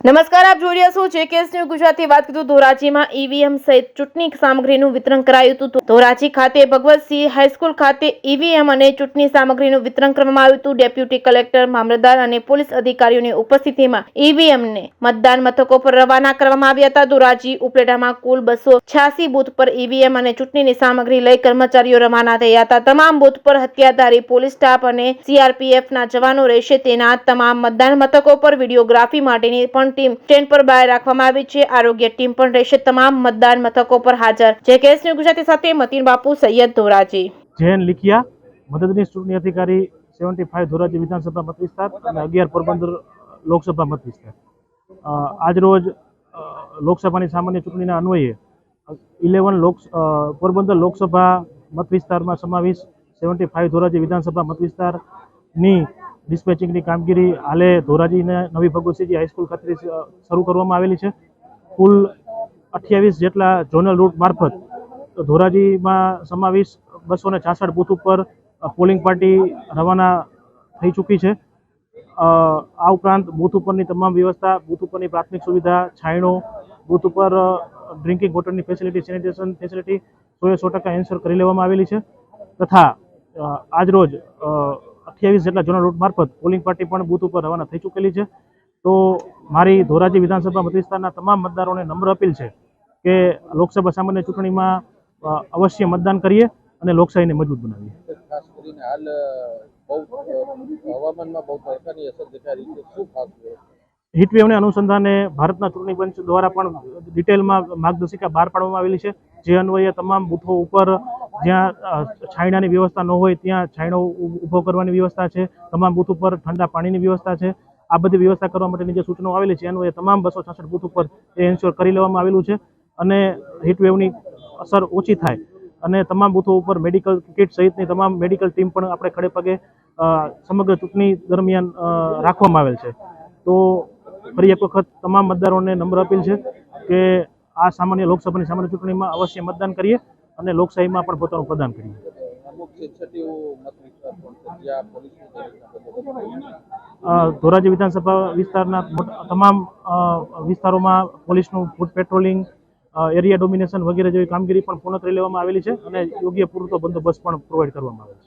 નમસ્કાર, આપ જોઈ રહ્યા છો જેકેએસ ન્યૂઝ ગુજરાતી. વાત કરીએ તો ધોરાજીમાં ઈવીએમ સહિત ચૂંટણી સામગ્રીનું વિતરણ કરાયું હતું. ધોરાજી ખાતે ભગવતસિંહ હાઈસ્કૂલ ખાતે ઈવીએમ અને ચૂંટણી સામગ્રીનું વિતરણ કરવામાં આવ્યું હતું. ડેપ્યુટી કલેક્ટર, મામલતદાર અને પોલીસ અધિકારીઓની ઉપસ્થિતિમાં ઈવીએમને મતદાન મથકો પર રવાના કરવામાં આવ્યા હતા. ધોરાજી ઉપલેટામાં કુલ 286 બૂથ પર ઈવીએમ અને ચૂંટણીની સામગ્રી લઈ કર્મચારીઓ રવાના થયા હતા. તમામ બૂથ પર હત્યાધારી પોલીસ સ્ટાફ અને સીઆરપીએફના જવાનો રહેશે. તેના તમામ મતદાન મથકો પર વિડીયોગ્રાફી માટેની પણ ટીમ સ્ટેન્ડ પર બહાર રાખવામાં આવી છે. આરોગ્ય ટીમ પણ રહેશે તમામ મતદાન મથકો પર હાજર. જેકેએસ ન્યૂઝ ગુજરાતી સાથે મતીન બાપુ, સૈયદ, ધોરાજી. જૈન લીખિયા, મદદનીશ ચૂંટણી અધિકારી 75 ધોરાજી વિધાનસભા મત વિસ્તાર અને 11 પોરબંદર લોકસભા મત વિસ્તાર. આજ રોજ લોકસભાની સામાન્ય ચૂંટણીના અન્વયે 11 પોરબંદર લોકસભા મત વિસ્તારમાં સમાવેશ 75 ધોરાજી વિધાનસભા મત વિસ્તારની ડિસ્પેચિંગની કામગીરી હાલે ધોરાજીને નવી ભગવતસિંહ હાઈસ્કૂલ ખાતે શરૂ કરવામાં આવેલી છે. કુલ 28 જેટલા ઝોનલ રૂટ મારફત ધોરાજીમાં સમાવેશ 266 બૂથ ઉપર પોલિંગ પાર્ટી રવાના થઈ ચૂકી છે. આ ઉપરાંત બૂથ ઉપરની તમામ વ્યવસ્થા, બૂથ ઉપરની પ્રાથમિક સુવિધા, છાંયડો, બૂથ ઉપર ડ્રિંકિંગ વોટરની ફેસિલિટી, સેનિટેશન ફેસિલિટી 100% એન્શ્યોર કરી લેવામાં આવેલી છે. તથા આજરોજ 28 જેટલા ઝોનલ રૂટ મારફત પોલિંગ પાર્ટી પણ બૂથ ઉપર રવાના થઈ ચૂકેલી છે. તો મારી ધોરાજી વિધાનસભા મત વિસ્તારના તમામ મતદારોને નમ્ર અપીલ છે કે લોકસભા સામાન્ય ચૂંટણીમાં અવશ્ય મતદાન કરીએ અને લોકશાહીને મજબૂત બનાવીએ. ખાસ કરીને હાલ હવામાનમાં બહુ તડકાની અસર દેખાઈ રહી છે, શું ખાસ હીટવેવને અનુસંધાને ભારતના ચૂંટણી પંચ દ્વારા પણ ડિટેલમાં માર્ગદર્શિકા બહાર પાડવામાં આવેલી છે. જે અન્વયે તમામ બૂથો ઉપર જ્યાં છાંયડાની વ્યવસ્થા ન હોય ત્યાં છાંયડો ઊભો કરવાની વ્યવસ્થા છે. તમામ બૂથ ઉપર ઠંડા પાણીની વ્યવસ્થા છે. આ બધી વ્યવસ્થા કરવા માટેની જે સૂચનાઓ આવેલી છે અન્વયે તમામ 266 બૂથ ઉપર એ એન્શ્યોર કરી લેવામાં આવેલું છે અને હીટવેવની અસર ઓછી થાય અને તમામ બૂથો ઉપર મેડિકલ કિટ સહિતની તમામ મેડિકલ ટીમ પણ આપણે ખડે પગે સમગ્ર ચૂંટણી દરમિયાન રાખવામાં આવેલ છે. તો ફરી એક વખત તમામ મતદારોને નમ્ર અપીલ છે કે આ લોકસભાની સામાન્ય ચૂંટણીમાં અવશ્ય મતદાન કરીએ અને લોકશાહીમાં પણ પોતાનું પ્રદાન કરીએ. ધોરાજી વિધાનસભા વિસ્તારના તમામ વિસ્તારોમાં પોલીસનું ફૂટ પેટ્રોલિંગ, એરિયા ડોમિનેશન વગેરે જેવી કામગીરી પણ પૂર્ણ કરી લેવામાં આવેલી છે અને યોગ્ય પૂરતો બંદોબસ્ત પણ પ્રોવાઈડ કરવામાં આવે છે.